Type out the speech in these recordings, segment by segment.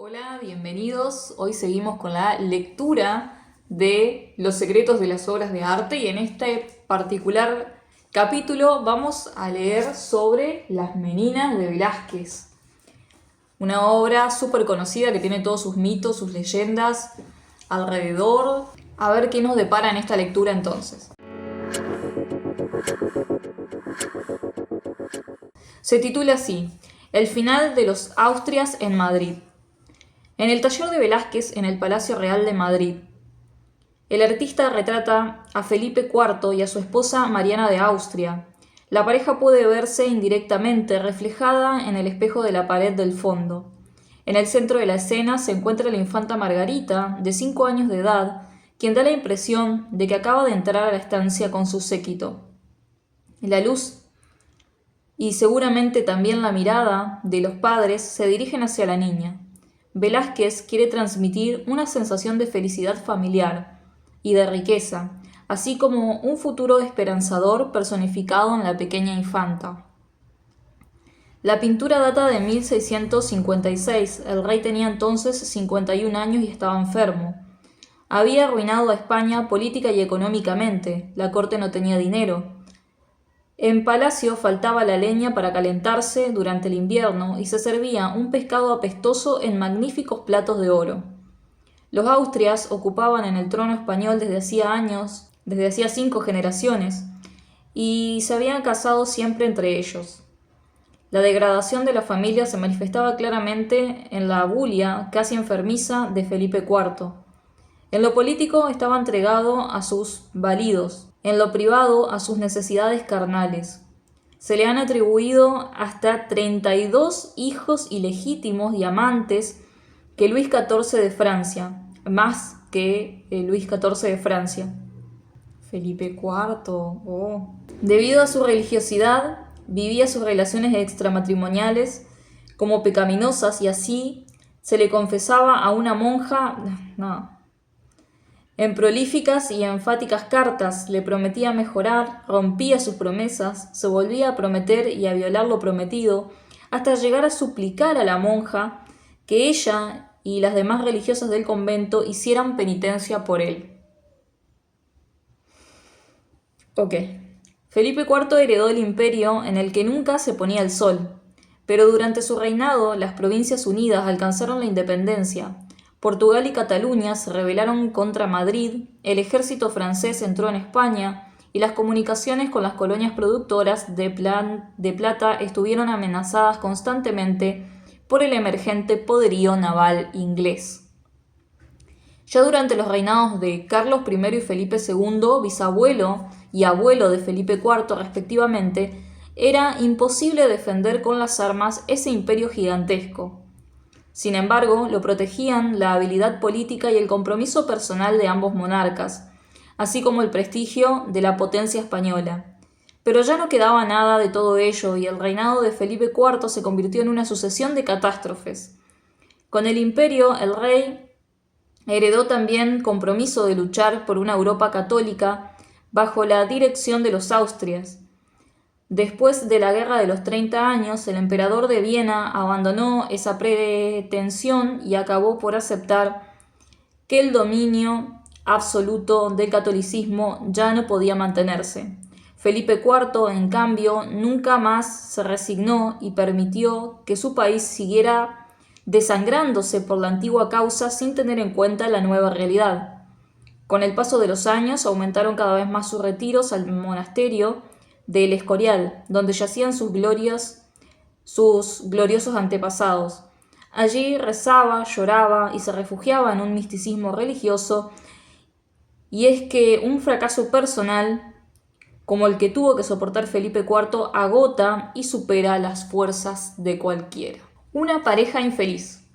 Hola, bienvenidos. Hoy seguimos con la lectura de Los secretos de las obras de arte y en este particular capítulo vamos a leer sobre Las Meninas de Velázquez. Una obra súper conocida que tiene todos sus mitos, sus leyendas alrededor. A ver qué nos depara en esta lectura entonces. Se titula así: El final de los Austrias en Madrid. En el taller de Velázquez en el Palacio Real de Madrid, el artista retrata a Felipe IV y a su esposa Mariana de Austria. La pareja puede verse indirectamente reflejada en el espejo de la pared del fondo. En el centro de la escena se encuentra la infanta Margarita, de 5 años de edad, quien da la impresión de que acaba de entrar a la estancia con su séquito. La luz y seguramente también la mirada de los padres se dirigen hacia la niña. Velázquez quiere transmitir una sensación de felicidad familiar y de riqueza, así como un futuro esperanzador personificado en la pequeña infanta. La pintura data de 1656, el rey tenía entonces 51 años y estaba enfermo. Había arruinado a España política y económicamente, la corte no tenía dinero. En palacio faltaba la leña para calentarse durante el invierno y se servía un pescado apestoso en magníficos platos de oro. Los Austrias ocupaban en el trono español desde hacía años, desde hacía 5 generaciones, y se habían casado siempre entre ellos. La degradación de la familia se manifestaba claramente en la bulia casi enfermiza de Felipe IV. En lo político estaba entregado a sus validos, en lo privado a sus necesidades carnales. Se le han atribuido hasta 32 hijos ilegítimos y amantes que Luis XIV de Francia, más que Luis XIV de Francia. Felipe IV, oh. Debido a su religiosidad, vivía sus relaciones extramatrimoniales como pecaminosas y así se le confesaba a una monja. En prolíficas y enfáticas cartas le prometía mejorar, rompía sus promesas, se volvía a prometer y a violar lo prometido, hasta llegar a suplicar a la monja que ella y las demás religiosas del convento hicieran penitencia por él. Felipe IV heredó el imperio en el que nunca se ponía el sol, pero durante su reinado las Provincias Unidas alcanzaron la independencia. Portugal y Cataluña se rebelaron contra Madrid, el ejército francés entró en España y las comunicaciones con las colonias productoras de plata estuvieron amenazadas constantemente por el emergente poderío naval inglés. Ya durante los reinados de Carlos I y Felipe II, bisabuelo y abuelo de Felipe IV respectivamente, era imposible defender con las armas ese imperio gigantesco. Sin embargo, lo protegían la habilidad política y el compromiso personal de ambos monarcas, así como el prestigio de la potencia española. Pero ya no quedaba nada de todo ello y el reinado de Felipe IV se convirtió en una sucesión de catástrofes. Con el imperio, el rey heredó también compromiso de luchar por una Europa católica bajo la dirección de los Austrias. Después de la Guerra de los 30 años, el emperador de Viena abandonó esa pretensión y acabó por aceptar que el dominio absoluto del catolicismo ya no podía mantenerse. Felipe IV, en cambio, nunca más se resignó y permitió que su país siguiera desangrándose por la antigua causa sin tener en cuenta la nueva realidad. Con el paso de los años aumentaron cada vez más sus retiros al monasterio del Escorial, donde yacían sus gloriosos antepasados. Allí rezaba, lloraba y se refugiaba en un misticismo religioso, y es que un fracaso personal, como el que tuvo que soportar Felipe IV, agota y supera las fuerzas de cualquiera. Una pareja infeliz.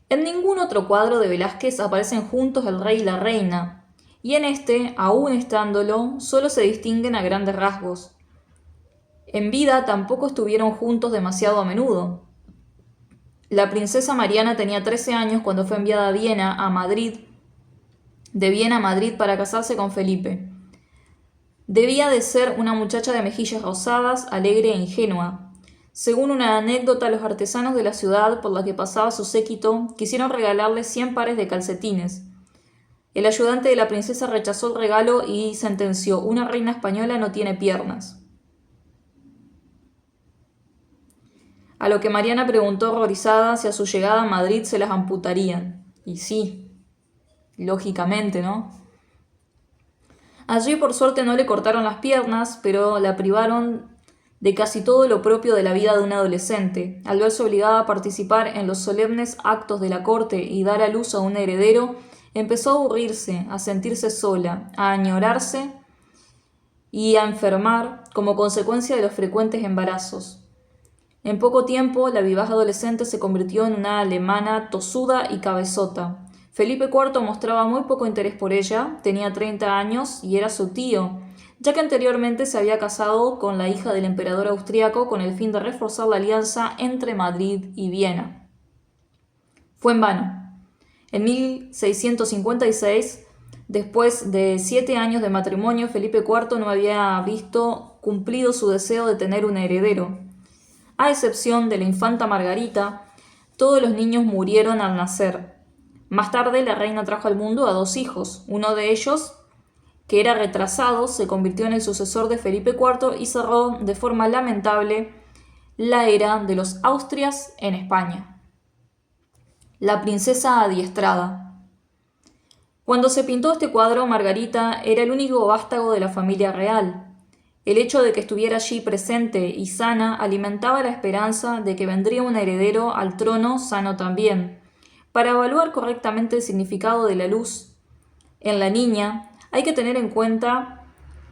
En ningún otro cuadro de Velázquez aparecen juntos el rey y la reina, y en este, aún estándolo, solo se distinguen a grandes rasgos. En vida tampoco estuvieron juntos demasiado a menudo. La princesa Mariana tenía 13 años cuando fue enviada a Viena, de Viena a Madrid para casarse con Felipe. Debía de ser una muchacha de mejillas rosadas, alegre e ingenua. Según una anécdota, los artesanos de la ciudad por la que pasaba su séquito quisieron regalarle 100 pares de calcetines. El ayudante de la princesa rechazó el regalo y sentenció: una reina española no tiene piernas. A lo que Mariana preguntó horrorizada si a su llegada a Madrid se las amputarían. Y sí, lógicamente, ¿no? Allí por suerte no le cortaron las piernas, pero la privaron de casi todo lo propio de la vida de un adolescente. Al verse obligada a participar en los solemnes actos de la corte y dar a luz a un heredero, empezó a aburrirse, a sentirse sola, a añorarse y a enfermar como consecuencia de los frecuentes embarazos. En poco tiempo, la vivaz adolescente se convirtió en una alemana tosuda y cabezota. Felipe IV mostraba muy poco interés por ella, tenía 30 años y era su tío, ya que anteriormente se había casado con la hija del emperador austriaco con el fin de reforzar la alianza entre Madrid y Viena. Fue en vano. En 1656, después de 7 años de matrimonio, Felipe IV no había visto cumplido su deseo de tener un heredero. A excepción de la infanta Margarita, todos los niños murieron al nacer. Más tarde, la reina trajo al mundo a 2 hijos. Uno de ellos, que era retrasado, se convirtió en el sucesor de Felipe IV y cerró de forma lamentable la era de los Austrias en España. La princesa adiestrada. Cuando se pintó este cuadro, Margarita era el único vástago de la familia real. El hecho de que estuviera allí presente y sana alimentaba la esperanza de que vendría un heredero al trono sano también. Para evaluar correctamente el significado de la luz en la niña, hay que tener en cuenta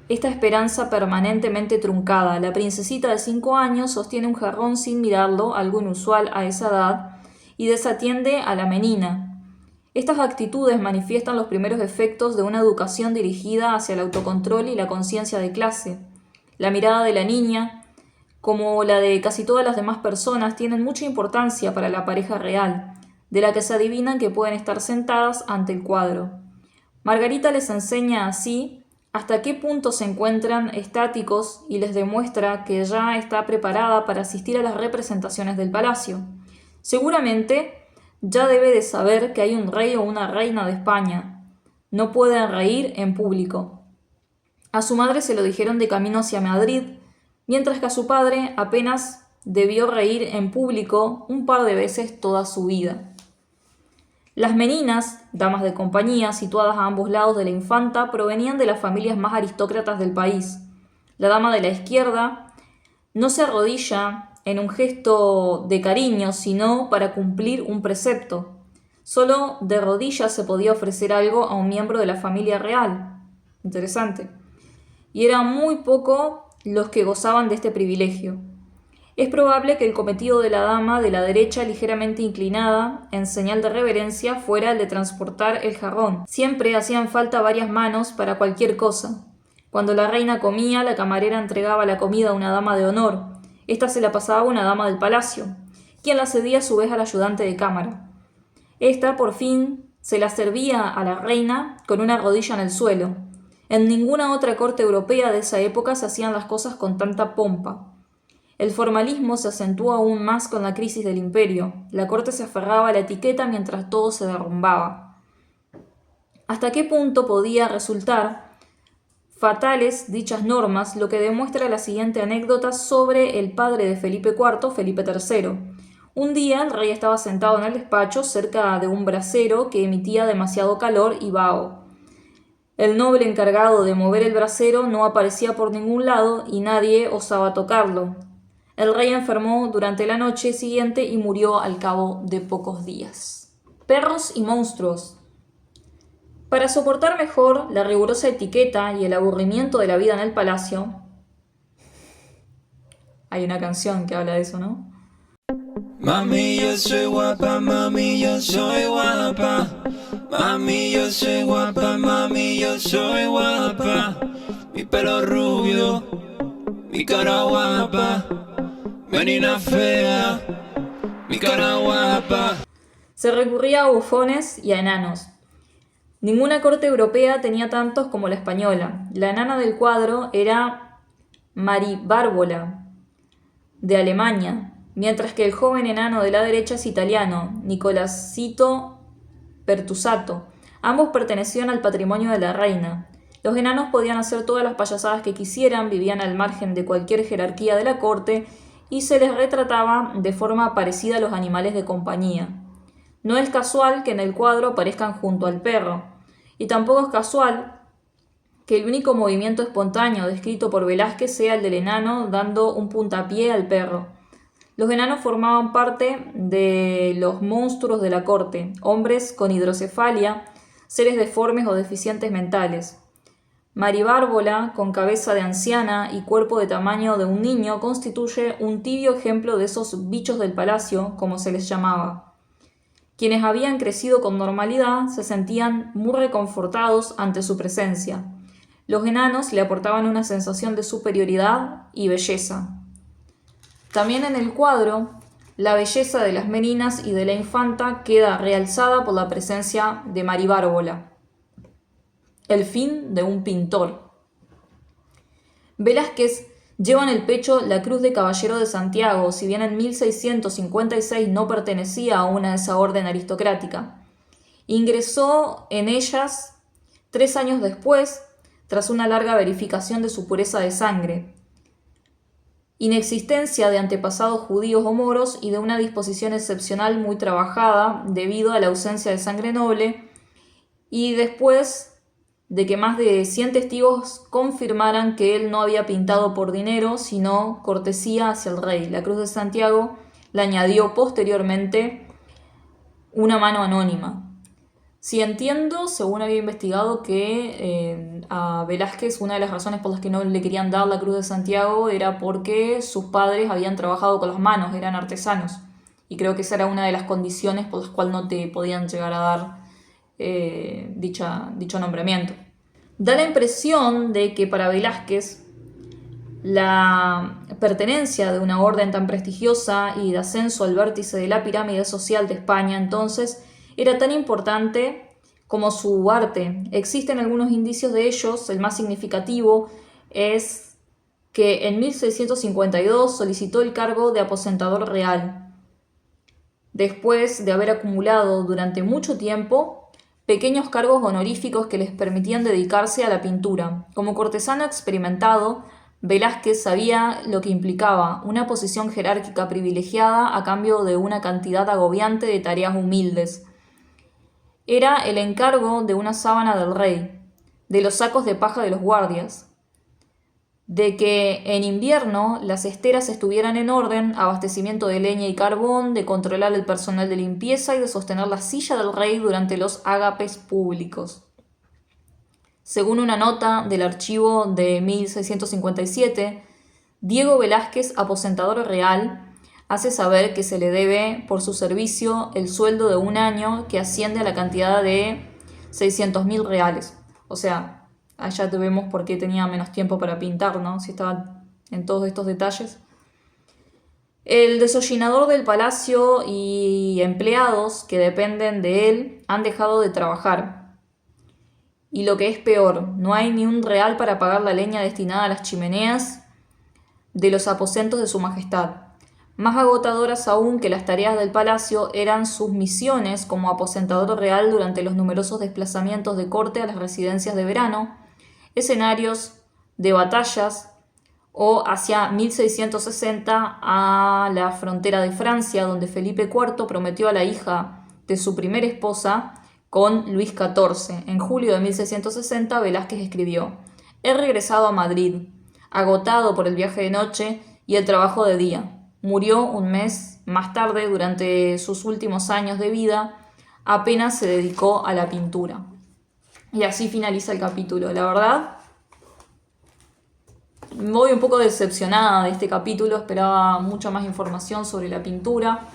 esta esperanza permanentemente truncada. La princesita de 5 años sostiene un jarrón sin mirarlo, algo inusual a esa edad, y desatiende a la menina. Estas actitudes manifiestan los primeros efectos de una educación dirigida hacia el autocontrol y la conciencia de clase. La mirada de la niña, como la de casi todas las demás personas, tienen mucha importancia para la pareja real, de la que se adivinan que pueden estar sentadas ante el cuadro. Margarita les enseña así hasta qué punto se encuentran estáticos y les demuestra que ya está preparada para asistir a las representaciones del palacio. Seguramente ya debe de saber que hay un rey o una reina de España. No pueden reír en público. A su madre se lo dijeron de camino hacia Madrid, mientras que a su padre apenas debió reír en público un par de veces toda su vida. Las meninas, damas de compañía, situadas a ambos lados de la infanta, provenían de las familias más aristócratas del país. La dama de la izquierda no se arrodilla en un gesto de cariño, sino para cumplir un precepto. Solo de rodillas se podía ofrecer algo a un miembro de la familia real. Interesante. Y eran muy pocos los que gozaban de este privilegio. Es probable que el cometido de la dama de la derecha ligeramente inclinada, en señal de reverencia, fuera el de transportar el jarrón. Siempre hacían falta varias manos para cualquier cosa. Cuando la reina comía, la camarera entregaba la comida a una dama de honor. Esta se la pasaba a una dama del palacio, quien la cedía a su vez al ayudante de cámara. Esta, por fin, se la servía a la reina con una rodilla en el suelo. En ninguna otra corte europea de esa época se hacían las cosas con tanta pompa. El formalismo se acentuó aún más con la crisis del imperio. La corte se aferraba a la etiqueta mientras todo se derrumbaba. ¿Hasta qué punto podía resultar fatales dichas normas? Lo que demuestra la siguiente anécdota sobre el padre de Felipe IV, Felipe III. Un día el rey estaba sentado en el despacho cerca de un brasero que emitía demasiado calor y vaho. El noble encargado de mover el brasero no aparecía por ningún lado y nadie osaba tocarlo. El rey enfermó durante la noche siguiente y murió al cabo de pocos días. Perros y monstruos. Para soportar mejor la rigurosa etiqueta y el aburrimiento de la vida en el palacio, hay una canción que habla de eso, ¿no? Mami, yo soy guapa, mami, yo soy guapa. Mami, yo soy guapa, mami, yo soy guapa. Mi pelo rubio, mi cara guapa. Menina fea, mi cara guapa. Se recurría a bufones y a enanos. Ninguna corte europea tenía tantos como la española. La enana del cuadro era Maribárbola, de Alemania, mientras que el joven enano de la derecha es italiano, Nicolasito Pertusato. Ambos pertenecían al patrimonio de la reina. Los enanos podían hacer todas las payasadas que quisieran, vivían al margen de cualquier jerarquía de la corte y se les retrataba de forma parecida a los animales de compañía. No es casual que en el cuadro aparezcan junto al perro, y tampoco es casual que el único movimiento espontáneo descrito por Velázquez sea el del enano dando un puntapié al perro. Los enanos formaban parte de los monstruos de la corte, hombres con hidrocefalia, seres deformes o deficientes mentales. Maribárbola, con cabeza de anciana y cuerpo de tamaño de un niño, constituye un tibio ejemplo de esos bichos del palacio, como se les llamaba. Quienes habían crecido con normalidad se sentían muy reconfortados ante su presencia. Los enanos le aportaban una sensación de superioridad y belleza. También en el cuadro, la belleza de las meninas y de la infanta queda realzada por la presencia de Maribárbola. El fin de un pintor. Velázquez lleva en el pecho la Cruz de Caballero de Santiago, si bien en 1656 no pertenecía a una de esa orden aristocrática. Ingresó en ellas 3 años después, tras una larga verificación de su pureza de sangre, inexistencia de antepasados judíos o moros y de una disposición excepcional muy trabajada debido a la ausencia de sangre noble, y después de que más de 100 testigos confirmaran que él no había pintado por dinero, sino cortesía hacia el rey. La Cruz de Santiago le añadió posteriormente una mano anónima. Si entiendo, según había investigado, que a Velázquez una de las razones por las que no le querían dar la Cruz de Santiago era porque sus padres habían trabajado con las manos, eran artesanos. Y creo que esa era una de las condiciones por las cuales no te podían llegar a dar dicho nombramiento. Da la impresión de que para Velázquez la pertenencia de una orden tan prestigiosa y de ascenso al vértice de la pirámide social de España entonces era tan importante como su arte. Existen algunos indicios de ellos. El más significativo es que en 1652 solicitó el cargo de aposentador real, después de haber acumulado durante mucho tiempo pequeños cargos honoríficos que les permitían dedicarse a la pintura. Como cortesano experimentado, Velázquez sabía lo que implicaba una posición jerárquica privilegiada a cambio de una cantidad agobiante de tareas humildes. Era el encargo de una sábana del rey, de los sacos de paja de los guardias, de que en invierno las esteras estuvieran en orden, abastecimiento de leña y carbón, de controlar el personal de limpieza y de sostener la silla del rey durante los ágapes públicos. Según una nota del archivo de 1657, Diego Velázquez, aposentador real, hace saber que se le debe por su servicio el sueldo de un año que asciende a la cantidad de 600.000 reales. O sea, allá vemos por qué tenía menos tiempo para pintar, ¿no? Si estaba en todos estos detalles. El desollinador del palacio y empleados que dependen de él han dejado de trabajar. Y lo que es peor, no hay ni un real para pagar la leña destinada a las chimeneas de los aposentos de su majestad. Más agotadoras aún que las tareas del palacio eran sus misiones como aposentador real durante los numerosos desplazamientos de corte a las residencias de verano, escenarios de batallas o hacia 1660 a la frontera de Francia, donde Felipe IV prometió a la hija de su primera esposa con Luis XIV. En julio de 1660 Velázquez escribió: «He regresado a Madrid, agotado por el viaje de noche y el trabajo de día». Murió un mes más tarde. Durante sus últimos años de vida apenas se dedicó a la pintura. Y así finaliza el capítulo. La verdad, voy un poco decepcionada de este capítulo. Esperaba mucha más información sobre la pintura,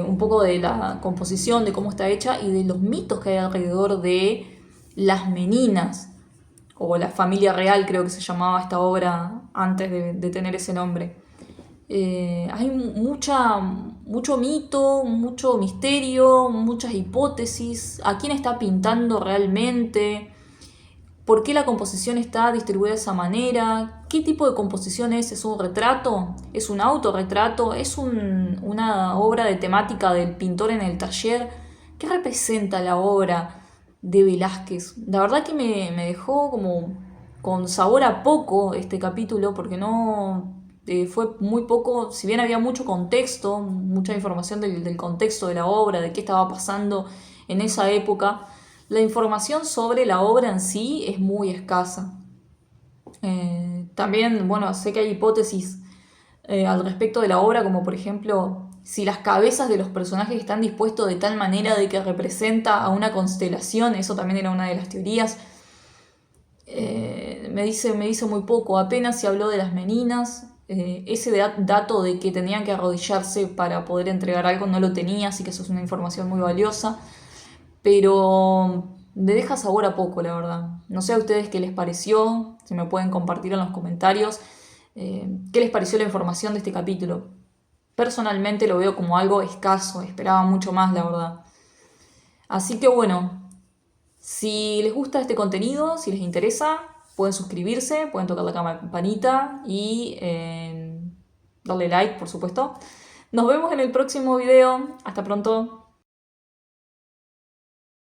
un poco de la composición, de cómo está hecha y de los mitos que hay alrededor de las meninas, o la familia real, creo que se llamaba esta obra antes de tener ese nombre. Hay mucho mito, mucho misterio, muchas hipótesis. ¿A quién está pintando realmente? ¿Por qué la composición está distribuida de esa manera? ¿Qué tipo de composición es? ¿Es un retrato? ¿Es un autorretrato? ¿Es una obra de temática del pintor en el taller? ¿Qué representa la obra de Velázquez? La verdad que me dejó como con sabor a poco este capítulo, porque no fue muy poco, si bien había mucho contexto, mucha información del contexto de la obra, de qué estaba pasando en esa época, la información sobre la obra en sí es muy escasa. También, bueno, sé que hay hipótesis al respecto de la obra, como por ejemplo, si las cabezas de los personajes están dispuestos de tal manera de que representa a una constelación, eso también era una de las teorías. Me dice muy poco, apenas se habló de las meninas. Ese dato de que tenían que arrodillarse para poder entregar algo no lo tenía, así que eso es una información muy valiosa. Pero me deja sabor a poco, la verdad. No sé a ustedes qué les pareció, si me pueden compartir en los comentarios qué les pareció la información de este capítulo. Personalmente lo veo como algo escaso, esperaba mucho más, la verdad. Así que bueno, si les gusta este contenido, si les interesa, pueden suscribirse, pueden tocar la campanita y darle like, por supuesto. Nos vemos en el próximo video. Hasta pronto.